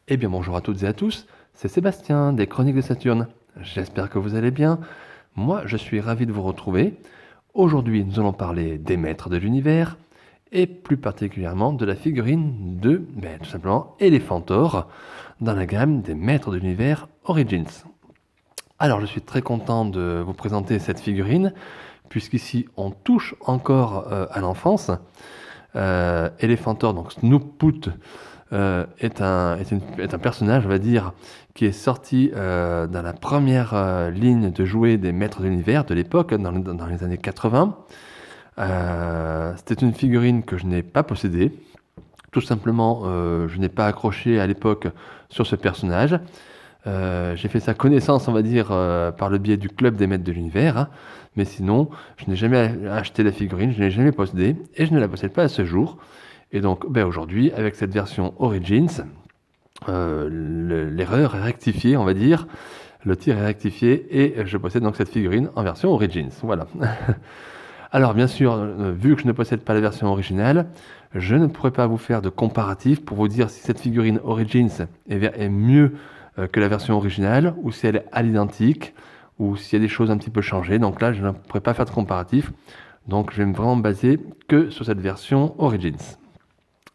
Eh bien bonjour à toutes et à tous, c'est Sébastien des Chroniques de Saturne. J'espère que vous allez bien. Moi je suis ravi de vous retrouver. Aujourd'hui nous allons parler des maîtres de l'univers et plus particulièrement de la figurine de, tout simplement, Elephantor dans la gamme des maîtres de l'univers Origins. Alors je suis très content de vous présenter cette figurine puisqu'ici on touche encore à l'enfance. Elephantor, donc Snooput, est un personnage, on va dire, qui est sorti dans la première ligne de jouets des maîtres de l'univers de l'époque, dans les années 80. C'était une figurine que je n'ai pas possédée. Tout simplement, je n'ai pas accroché à l'époque sur ce personnage. J'ai fait sa connaissance, on va dire, par le biais du club des maîtres de l'univers. Hein. Mais sinon, je n'ai jamais acheté la figurine, je ne l'ai jamais possédée et je ne la possède pas à ce jour. Et donc aujourd'hui, avec cette version Origins, l'erreur est rectifiée, on va dire. Le tir est rectifié et je possède donc cette figurine en version Origins. Voilà. Alors bien sûr, vu que je ne possède pas la version originale, je ne pourrais pas vous faire de comparatif pour vous dire si cette figurine Origins est mieux que la version originale ou si elle est à l'identique ou s'il y a des choses un petit peu changées. Donc là, je ne pourrais pas faire de comparatif. Donc je vais vraiment me baser que sur cette version Origins.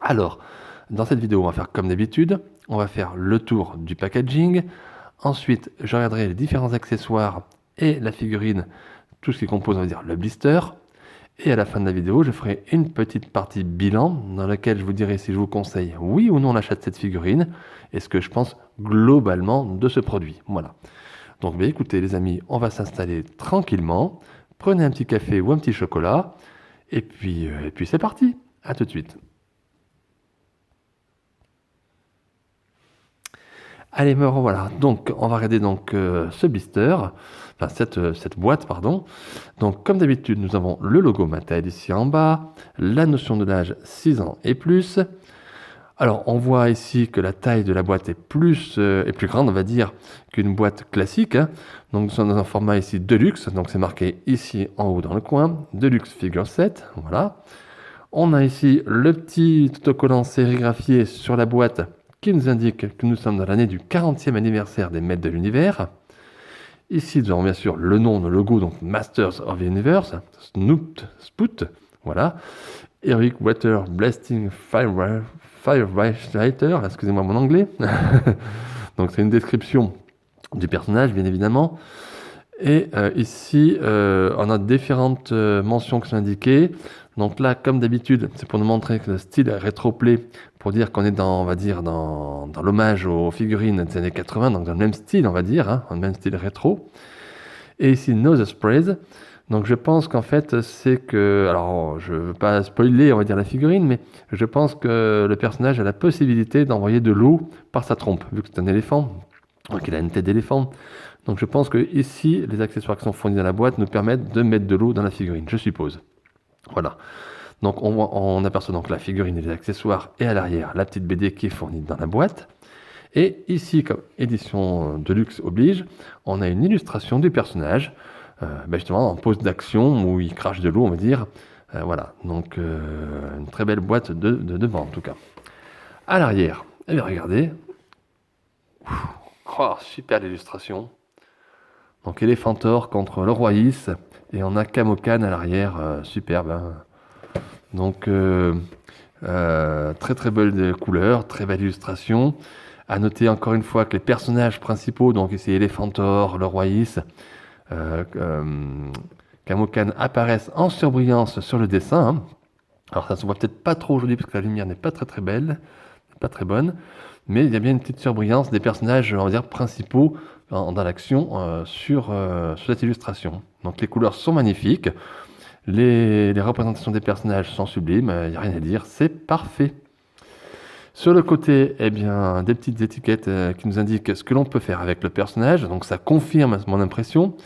Alors, dans cette vidéo, on va faire comme d'habitude, on va faire le tour du packaging. Ensuite, je regarderai les différents accessoires et la figurine, tout ce qui compose, on va dire, le blister. Et à la fin de la vidéo, je ferai une petite partie bilan dans laquelle je vous dirai si je vous conseille oui ou non l'achat de cette figurine et ce que je pense globalement de ce produit. Voilà. Donc, écoutez les amis, on va s'installer tranquillement. Prenez un petit café ou un petit chocolat. Et puis c'est parti. À tout de suite. Allez, me revoilà. Donc, on va regarder donc ce blister, enfin cette boîte, pardon. Donc, comme d'habitude, nous avons le logo Mattel ici en bas, la notion de l'âge 6 ans et plus. Alors, on voit ici que la taille de la boîte est plus grande, on va dire, qu'une boîte classique. Hein. Donc, nous sommes dans un format ici Deluxe, donc c'est marqué ici en haut dans le coin, Deluxe Figure 7, voilà. On a ici le petit autocollant sérigraphié sur la boîte qui nous indique que nous sommes dans l'année du 40e anniversaire des Maîtres de l'Univers. Ici, nous avons bien sûr le nom, le logo, donc Masters of the Universe, Spoot, voilà. Heroic Water Blasting Firefighter, excusez-moi mon anglais. Donc c'est une description du personnage, bien évidemment. Et ici, on a différentes mentions qui sont indiquées. Donc là, comme d'habitude, c'est pour nous montrer que le style rétro-play, pour dire qu'on est dans, on va dire, dans l'hommage aux figurines des années 80, donc dans le même style, on va dire, hein, dans le même style rétro. Et ici, Know the Sprays. Donc je pense qu'en fait, c'est que, alors je ne veux pas spoiler, on va dire, la figurine, mais je pense que le personnage a la possibilité d'envoyer de l'eau par sa trompe, vu que c'est un éléphant, donc il a une tête d'éléphant. Donc je pense que ici, les accessoires qui sont fournis dans la boîte nous permettent de mettre de l'eau dans la figurine, je suppose. Voilà. Donc on aperçoit donc la figurine et les accessoires et à l'arrière la petite BD qui est fournie dans la boîte. Et ici, comme édition de luxe oblige, on a une illustration du personnage, justement en pose d'action où il crache de l'eau, on va dire. Voilà, donc une très belle boîte de devant en tout cas. À l'arrière, eh bien regardez. Oh, super l'illustration. Donc Elephantor contre le Royis et on a Kamokan à l'arrière, superbe. Hein. Donc très très belle couleur, très belle illustration. À noter encore une fois que les personnages principaux, donc ici Elephantor, le Royis, Kamokan apparaissent en surbrillance sur le dessin. Hein. Alors ça se voit peut-être pas trop aujourd'hui parce que la lumière n'est pas très très belle, pas très bonne, mais il y a bien une petite surbrillance des personnages, on va dire, principaux dans l'action sur cette illustration. Donc les couleurs sont magnifiques, les représentations des personnages sont sublimes, il n'y a rien à dire, c'est parfait. Sur le côté, eh bien, des petites étiquettes qui nous indiquent ce que l'on peut faire avec le personnage, donc ça confirme mon impression,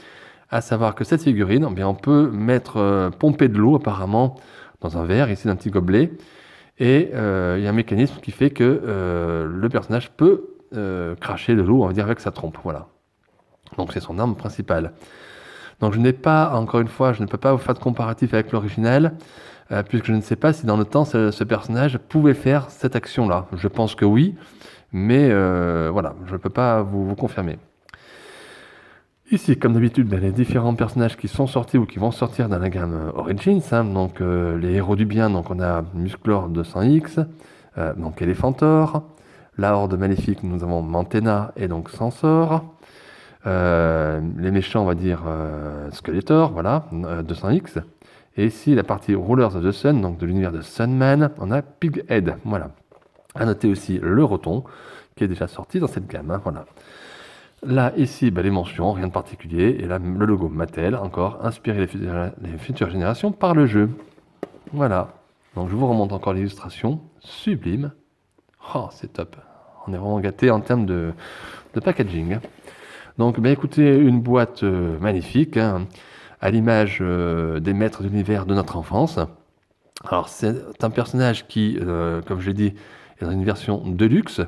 à savoir que cette figurine, eh bien, on peut mettre pomper de l'eau apparemment dans un verre, ici d'un petit gobelet, et il y a un mécanisme qui fait que le personnage peut cracher de l'eau, on va dire, avec sa trompe, voilà. Donc c'est son arme principale. Donc je n'ai pas, encore une fois, je ne peux pas vous faire de comparatif avec l'original, puisque je ne sais pas si dans le temps ce personnage pouvait faire cette action-là. Je pense que oui, mais voilà, je ne peux pas vous confirmer. Ici, comme d'habitude, les différents personnages qui sont sortis ou qui vont sortir dans la gamme Origins, hein, donc les héros du bien, donc on a Musclor 200X, donc Elephantor, la Horde Maléfique, nous avons Mantenna et donc Sansor, les méchants, on va dire Skeletor, voilà, 200X, et ici la partie Rulers of the Sun, donc de l'univers de Sunman, on a Pighead, voilà. À noter aussi le Roton, qui est déjà sorti dans cette gamme, hein, voilà. Là, ici, les mentions, rien de particulier. Et là, le logo Mattel, encore, inspiré les futures générations par le jeu. Voilà. Donc, je vous remonte encore l'illustration. Sublime. Oh, c'est top. On est vraiment gâté en termes de packaging. Donc, écoutez, une boîte magnifique, hein, à l'image des maîtres d'univers de notre enfance. Alors, c'est un personnage qui, comme je l'ai dit, est dans une version deluxe.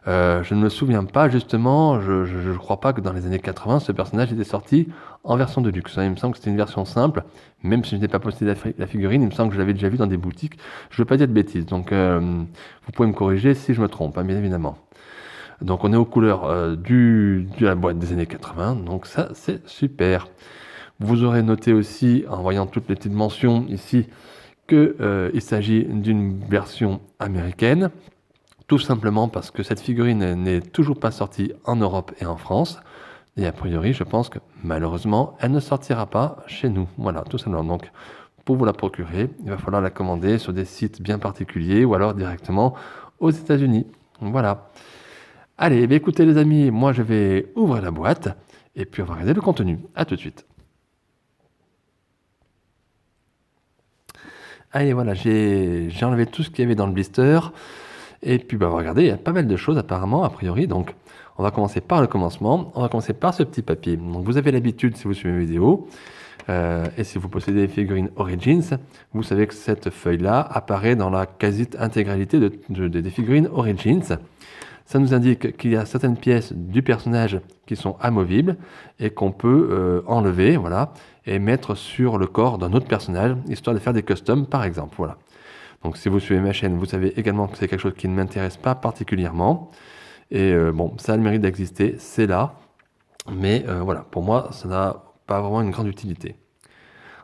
Je ne me souviens pas justement, je ne crois pas que dans les années 80, ce personnage était sorti en version de luxe, hein. Il me semble que c'était une version simple, même si je n'ai pas posté la figurine, il me semble que je l'avais déjà vu dans des boutiques. Je ne veux pas dire de bêtises, donc vous pouvez me corriger si je me trompe, hein, bien évidemment. Donc on est aux couleurs de la boîte des années 80, donc ça c'est super. Vous aurez noté aussi, en voyant toutes les petites mentions ici, qu'il s'agit d'une version américaine. Tout simplement parce que cette figurine n'est toujours pas sortie en Europe et en France. Et a priori, je pense que malheureusement, elle ne sortira pas chez nous. Voilà, tout simplement. Donc, pour vous la procurer, il va falloir la commander sur des sites bien particuliers ou alors directement aux États-Unis. Voilà. Allez, écoutez les amis, moi je vais ouvrir la boîte et puis on va regarder le contenu. À tout de suite. Allez, voilà, j'ai enlevé tout ce qu'il y avait dans le blister. Et puis, regardez, il y a pas mal de choses apparemment, a priori. Donc, on va commencer par le commencement. On va commencer par ce petit papier. Donc, vous avez l'habitude, si vous suivez mes vidéos, et si vous possédez des figurines Origins, vous savez que cette feuille-là apparaît dans la quasi-intégralité des figurines Origins. Ça nous indique qu'il y a certaines pièces du personnage qui sont amovibles et qu'on peut enlever, voilà, et mettre sur le corps d'un autre personnage, histoire de faire des customs, par exemple. Voilà. Donc si vous suivez ma chaîne, vous savez également que c'est quelque chose qui ne m'intéresse pas particulièrement. Et bon, ça a le mérite d'exister, c'est là. Mais voilà, pour moi, ça n'a pas vraiment une grande utilité.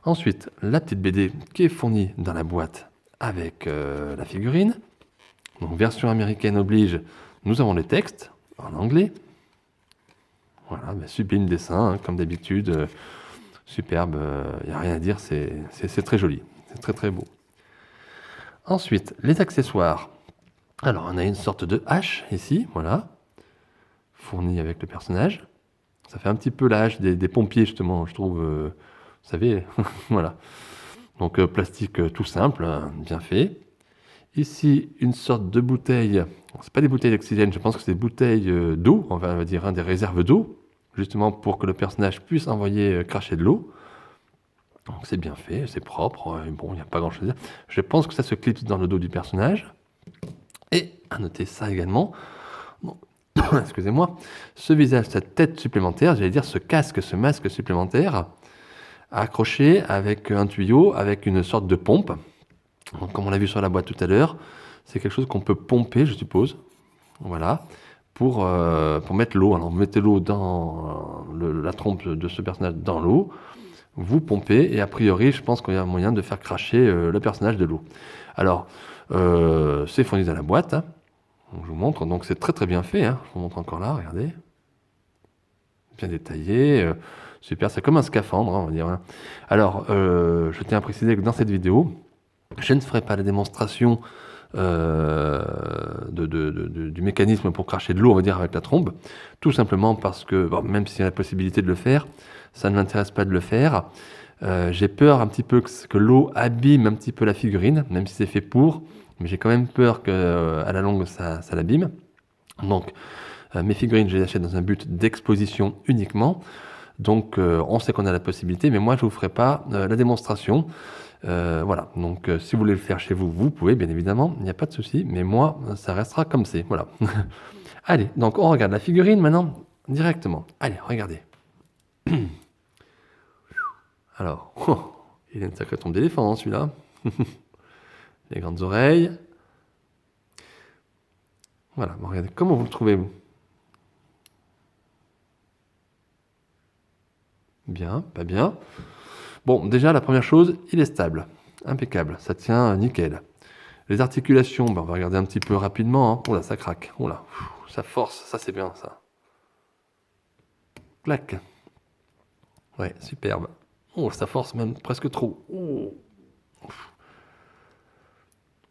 Ensuite, la petite BD qui est fournie dans la boîte avec la figurine. Donc version américaine oblige, nous avons les textes en anglais. Voilà, sublime dessin, hein, comme d'habitude. Superbe, il n'y a rien à dire, c'est très joli. C'est très très beau. Ensuite, les accessoires. Alors, on a une sorte de hache ici, voilà, fournie avec le personnage. Ça fait un petit peu la hache des pompiers, justement, je trouve, vous savez, voilà. Donc, plastique tout simple, hein, bien fait. Ici, une sorte de bouteille, c'est pas des bouteilles d'oxygène, je pense que c'est des bouteilles d'eau, on va dire, hein, des réserves d'eau, justement pour que le personnage puisse envoyer cracher de l'eau. Donc c'est bien fait, c'est propre, bon, il n'y a pas grand chose à dire. Je pense que ça se clipse dans le dos du personnage. Et à noter ça également, bon, excusez-moi, ce visage, cette tête supplémentaire, j'allais dire ce casque, ce masque supplémentaire, accroché avec un tuyau, avec une sorte de pompe. Donc, comme on l'a vu sur la boîte tout à l'heure, c'est quelque chose qu'on peut pomper, je suppose. Voilà, pour mettre l'eau. Alors, vous mettez l'eau dans la trompe de ce personnage dans l'eau, vous pompez, et a priori, je pense qu'il y a un moyen de faire cracher le personnage de l'eau. Alors, c'est fourni dans la boîte, hein. Donc, je vous montre, donc c'est très très bien fait, hein. Je vous montre encore là, regardez. Bien détaillé, super, c'est comme un scaphandre, hein, on va dire, hein. Alors, je tiens à préciser que dans cette vidéo, je ne ferai pas la démonstration du mécanisme pour cracher de l'eau, on va dire, avec la trompe, tout simplement parce que, bon, même s'il y a la possibilité de le faire, ça ne m'intéresse pas de le faire. J'ai peur un petit peu que l'eau abîme un petit peu la figurine, même si c'est fait pour, mais j'ai quand même peur qu'à la longue ça l'abîme. Donc mes figurines, je les achète dans un but d'exposition uniquement. Donc on sait qu'on a la possibilité, mais moi je ne vous ferai pas la démonstration. Voilà, donc si vous voulez le faire chez vous, vous pouvez bien évidemment, il n'y a pas de souci, mais moi ça restera comme c'est. Voilà. Allez, donc on regarde la figurine maintenant directement. Allez, regardez. Alors, il a une sacrée trompe d'éléphant, hein, celui-là. Les grandes oreilles. Voilà, bon, regardez, comment vous le trouvez, vous? Bien, pas bien. Bon, déjà, la première chose, il est stable. Impeccable, ça tient nickel. Les articulations, ben, on va regarder un petit peu rapidement. Hein. Oula, ça craque. Oula, ça force, ça c'est bien, ça. Clac. Ouais, superbe. Oh, ça force même presque trop. Oh,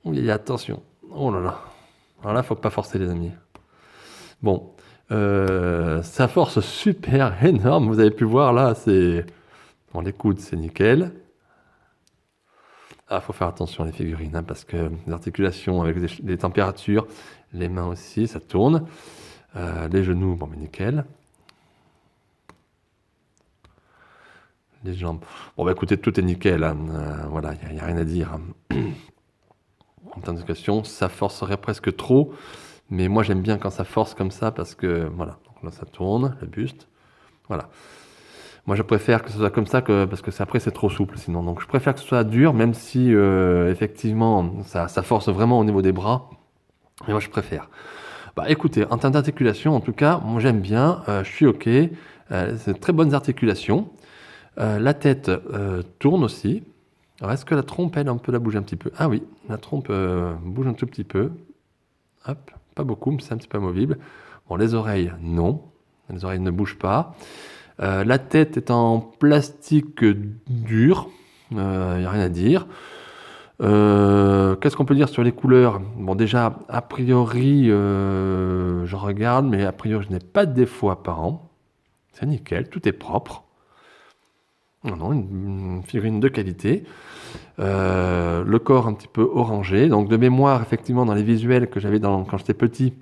oui, attention. Oh là là. Alors là, faut pas forcer, les amis. Bon, ça force super énorme. Vous avez pu voir là, c'est... Bon, les coudes, c'est nickel. Ah, faut faire attention les figurines, hein, parce que les articulations avec les températures, les mains aussi, ça tourne. Les genoux, bon, mais nickel. Les jambes. Bon, bah écoutez, tout est nickel. Hein. Voilà, il n'y a rien à dire. Hein. En termes de question, ça forcerait presque trop. Mais moi, j'aime bien quand ça force comme ça parce que, voilà. Donc là, ça tourne, le buste. Voilà. Moi, je préfère que ce soit comme ça parce que après, c'est trop souple sinon. Donc, je préfère que ce soit dur, même si, effectivement, ça force vraiment au niveau des bras. Mais moi, je préfère. Bah, écoutez, en termes d'articulation, en tout cas, moi, j'aime bien. Je suis OK. C'est de très bonnes articulations. La tête tourne aussi. Alors, est-ce que la trompe, elle, on peut la bouger un petit peu? Ah oui, la trompe bouge un tout petit peu. Hop, pas beaucoup, mais c'est un petit peu amovible. Bon, les oreilles, non. Les oreilles ne bougent pas. La tête est en plastique dur. Il n'y a rien à dire. Qu'est-ce qu'on peut dire sur les couleurs? Bon, déjà, a priori, je regarde, mais a priori, je n'ai pas de défaut apparent. C'est nickel, tout est propre. Non, non, une figurine de qualité. Le corps un petit peu orangé. Donc de mémoire, effectivement, dans les visuels que j'avais quand j'étais petit,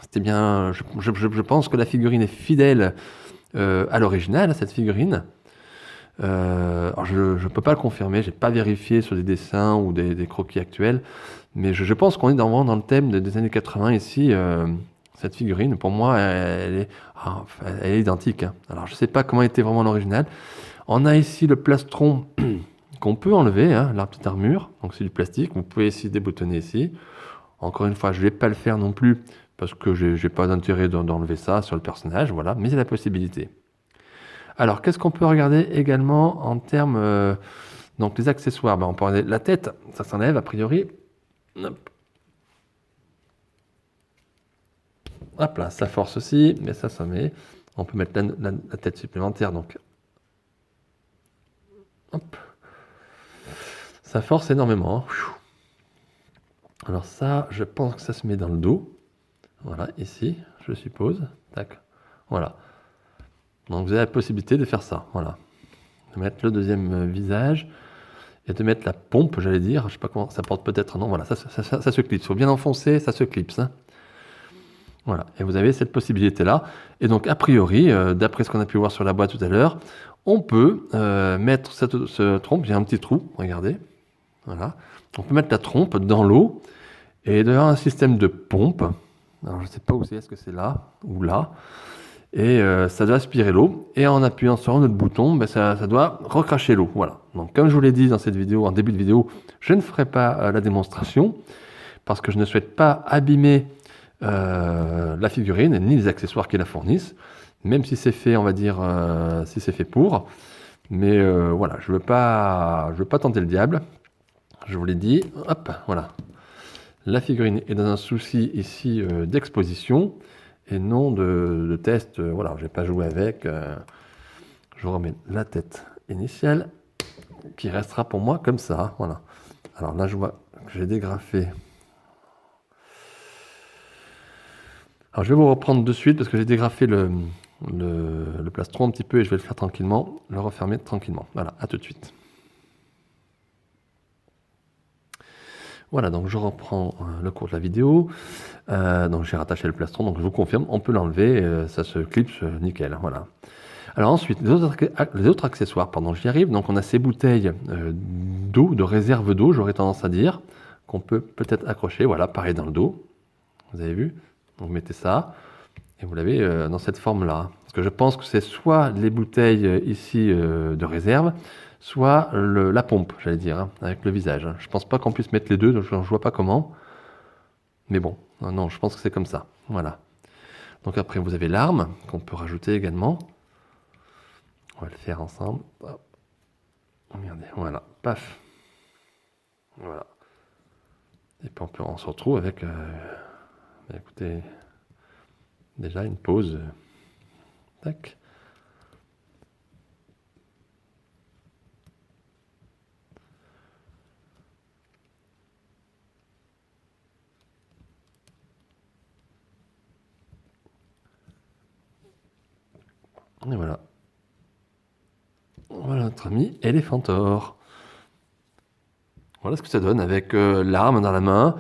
c'était bien. Je pense que la figurine est fidèle à l'original, à cette figurine. Alors je ne peux pas le confirmer, j'ai pas vérifié sur des dessins ou des croquis actuels, mais je pense qu'on est vraiment dans le thème des années 80 ici. Cette figurine, pour moi, elle est identique. Hein. Alors je sais pas comment était vraiment l'original. On a ici le plastron qu'on peut enlever, hein, la petite armure, donc c'est du plastique, vous pouvez essayer de déboutonner ici. Encore une fois, je ne vais pas le faire non plus, parce que j'ai pas d'intérêt d'enlever ça sur le personnage, voilà, mais c'est la possibilité. Alors, qu'est-ce qu'on peut regarder également en termes... donc, les accessoires, ben, on peut regarder la tête, ça s'enlève a priori. Hop. Hop là, ça force aussi, mais ça met. On peut mettre la tête supplémentaire, donc... Hop. Ça force énormément. Hein. Alors ça, je pense que ça se met dans le dos. Voilà, ici, je suppose. Tac. Voilà. Donc vous avez la possibilité de faire ça. Voilà. De mettre le deuxième visage et de mettre la pompe, j'allais dire. Je sais pas comment ça porte peut-être. Non, voilà, ça se clipse. Il faut bien enfoncer, ça se clipse. Hein. Voilà. Et vous avez cette possibilité-là. Et donc, a priori, d'après ce qu'on a pu voir sur la boîte tout à l'heure, on peut mettre ce trompe. Il y a un petit trou, regardez. Voilà. On peut mettre la trompe dans l'eau et d'avoir un système de pompe. Alors, je ne sais pas où c'est, est-ce que c'est là ou là? Et ça doit aspirer l'eau. Et en appuyant sur notre bouton, ben ça doit recracher l'eau. Voilà. Donc, comme je vous l'ai dit dans cette vidéo, en début de vidéo, je ne ferai pas la démonstration parce que je ne souhaite pas abîmer la figurine ni les accessoires qui la fournissent, même si c'est fait, on va dire, si c'est fait pour. Mais voilà, je veux pas tenter le diable. Je vous l'ai dit. Hop, voilà. La figurine est dans un souci ici d'exposition et non de test. Voilà, je n'ai pas joué avec. Je vous remets la tête initiale qui restera pour moi comme ça. Voilà. Alors là, je vois que j'ai dégrafé. Alors je vais vous reprendre de suite parce que j'ai dégrafé le plastron un petit peu et je vais le faire tranquillement, le refermer tranquillement. Voilà, à tout de suite. Voilà, donc je reprends le cours de la vidéo. Donc j'ai rattaché le plastron, donc je vous confirme, on peut l'enlever, ça se clipse nickel. Voilà. Alors ensuite, les autres accessoires, pardon, j'y arrive. Donc on a ces bouteilles d'eau, de réserve d'eau, j'aurais tendance à dire, qu'on peut peut-être accrocher, voilà, pareil dans le dos. Vous avez vu? Donc vous mettez ça, et vous l'avez dans cette forme-là. Parce que je pense que c'est soit les bouteilles ici de réserve, soit la pompe, j'allais dire, hein, avec le visage. Je pense pas qu'on puisse mettre les deux, donc je ne vois pas comment. Mais bon, Non, non, je pense que c'est comme ça. Voilà. Donc après, vous avez l'arme qu'on peut rajouter également. On va le faire ensemble. Hop. Regardez, voilà, paf. Voilà. Et puis on se retrouve avec, écoutez, déjà une pause. Tac. Et voilà. Voilà notre ami Elephantor. Voilà ce que ça donne avec l'arme dans la main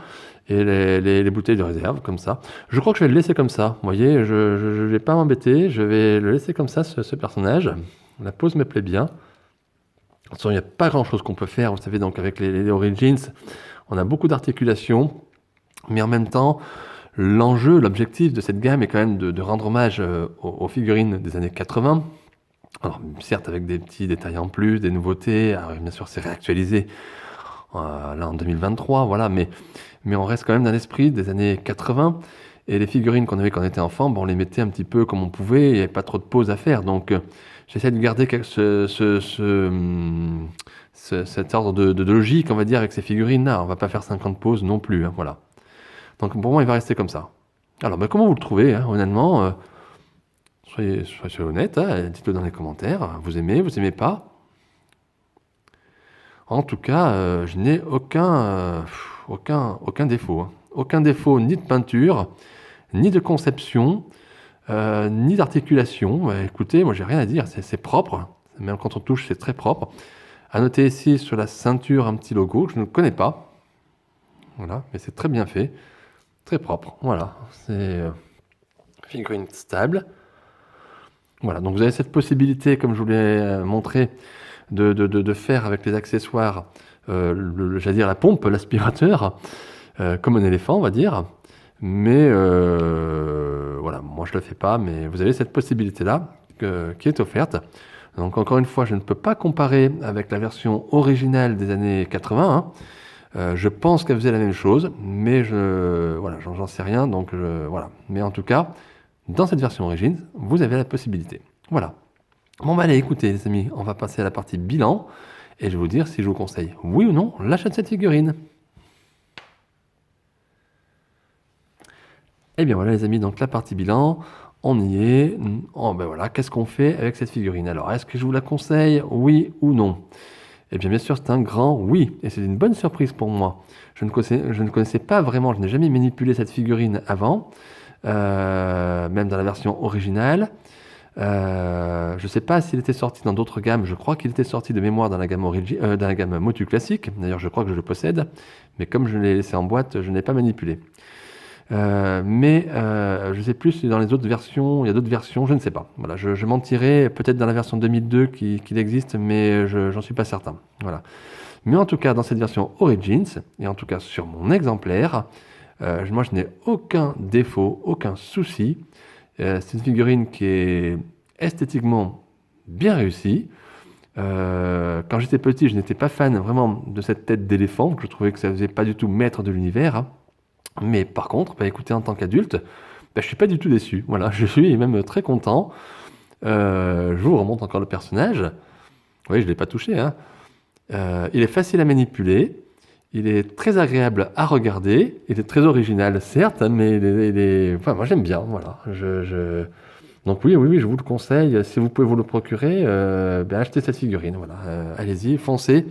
et les bouteilles de réserve, comme ça. Je crois que je vais le laisser comme ça. Vous voyez, je ne vais pas m'embêter, je vais le laisser comme ça, ce personnage. La pose me plaît bien. De toute façon, il n'y a pas grand-chose qu'on peut faire, vous savez, donc avec les Origins, on a beaucoup d'articulations, mais en même temps, l'enjeu, l'objectif de cette gamme est quand même de rendre hommage aux figurines des années 80. Alors, certes, avec des petits détails en plus, des nouveautés, alors, bien sûr, c'est réactualisé là en 2023, voilà, mais on reste quand même dans l'esprit des années 80. Et les figurines qu'on avait quand on était enfant, bon, on les mettait un petit peu comme on pouvait, il n'y avait pas trop de pauses à faire. Donc, j'essaie de garder cet ordre de logique, on va dire, avec ces figurines-là. On va pas faire 50 pauses non plus, hein, voilà. Donc, pour moi, il va rester comme ça. Alors, comment vous le trouvez, hein, honnêtement soyez honnête, hein, dites-le dans les commentaires. Vous aimez pas? En tout cas, je n'ai aucun défaut, hein. Aucun défaut ni de peinture, ni de conception, ni d'articulation. Écoutez, moi j'ai rien à dire, c'est propre. Même quand on touche, c'est très propre. À noter ici sur la ceinture un petit logo que je ne connais pas. Voilà, mais c'est très bien fait, très propre. Voilà, c'est figurine stable. Voilà, donc vous avez cette possibilité, comme je vous l'ai montré, de faire avec les accessoires, j'allais dire la pompe, l'aspirateur, comme un éléphant, on va dire. Mais voilà, moi je ne le fais pas, mais vous avez cette possibilité-là qui est offerte. Donc encore une fois, je ne peux pas comparer avec la version originale des années 80. Hein. Je pense qu'elle faisait la même chose, mais voilà, j'en sais rien. Donc voilà. Mais en tout cas, dans cette version origine, vous avez la possibilité. Voilà. Bon, bah allez, écoutez les amis, on va passer à la partie bilan, et je vais vous dire si je vous conseille, oui ou non, l'achat de cette figurine. Et bien voilà les amis, donc la partie bilan, on y est. Oh, ben voilà, qu'est-ce qu'on fait avec cette figurine? Alors, est-ce que je vous la conseille, oui ou non? Eh bien sûr, c'est un grand oui, et c'est une bonne surprise pour moi. Je ne connaissais pas vraiment, je n'ai jamais manipulé cette figurine avant, même dans la version originale. Je ne sais pas s'il était sorti dans d'autres gammes. Je crois qu'il était sorti de mémoire dans la gamme Motu classique. D'ailleurs, je crois que je le possède. Mais comme je l'ai laissé en boîte, je n'ai pas manipulé. Je ne sais plus si dans les autres versions, il y a d'autres versions, je ne sais pas. Voilà, je mentirais peut-être dans la version 2002 qu'il existe, mais j'en suis pas certain. Voilà. Mais en tout cas, dans cette version Origins, et en tout cas sur mon exemplaire, moi je n'ai aucun défaut, aucun souci. C'est une figurine qui est esthétiquement bien réussie. Quand j'étais petit, je n'étais pas fan vraiment de cette tête d'éléphant. Je trouvais que ça faisait pas du tout maître de l'univers. Hein. Mais par contre, écoutez, en tant qu'adulte, je suis pas du tout déçu. Voilà, je suis même très content. Je vous remonte encore le personnage. Oui, je l'ai pas touché. Hein. Il est facile à manipuler. Il est très agréable à regarder. Il est très original, certes, mais enfin, moi j'aime bien. Voilà. Donc oui, je vous le conseille. Si vous pouvez vous le procurer, achetez cette figurine. Voilà. Allez-y, foncez.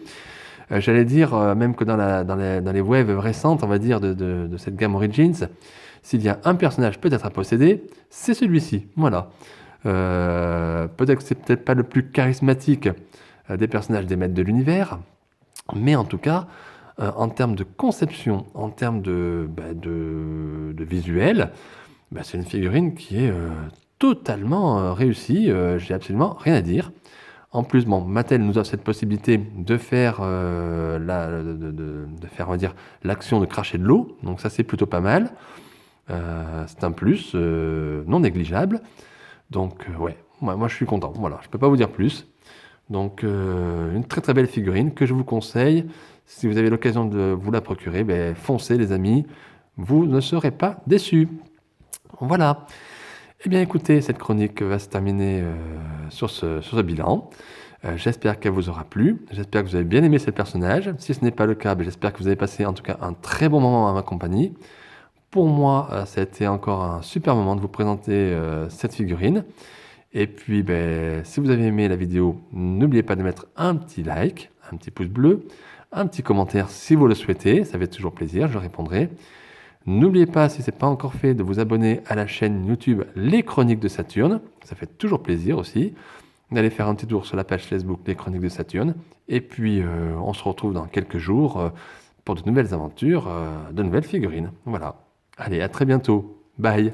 J'allais dire, même que dans les waves récentes, on va dire, de cette gamme Origins, s'il y a un personnage peut-être à posséder, c'est celui-ci. Voilà. Peut-être que c'est peut-être pas le plus charismatique des personnages des maîtres de l'univers, mais en tout cas, en termes de conception, en termes de visuel, c'est une figurine qui est totalement réussie. J'ai absolument rien à dire. En plus, Mattel nous offre cette possibilité de faire, on va dire, l'action de cracher de l'eau. Donc ça, c'est plutôt pas mal. C'est un plus non négligeable. Donc ouais, moi je suis content. Voilà, je peux pas vous dire plus. Donc une très très belle figurine que je vous conseille. Si vous avez l'occasion de vous la procurer, foncez les amis. vous ne serez pas déçus. Voilà. Eh bien écoutez, cette chronique va se terminer sur ce bilan. J'espère qu'elle vous aura plu, j'espère que vous avez bien aimé ce personnage. Si ce n'est pas le cas, j'espère que vous avez passé en tout cas un très bon moment à ma compagnie. Pour moi, ça a été encore un super moment de vous présenter cette figurine. Et puis, si vous avez aimé la vidéo, n'oubliez pas de mettre un petit like, un petit pouce bleu, un petit commentaire si vous le souhaitez, ça fait toujours plaisir, je répondrai. N'oubliez pas, si ce n'est pas encore fait, de vous abonner à la chaîne YouTube Les Chroniques de Saturne, ça fait toujours plaisir aussi. D'aller faire un petit tour sur la page Facebook Les Chroniques de Saturne. Et puis, on se retrouve dans quelques jours pour de nouvelles aventures, de nouvelles figurines. Voilà. Allez, à très bientôt. Bye.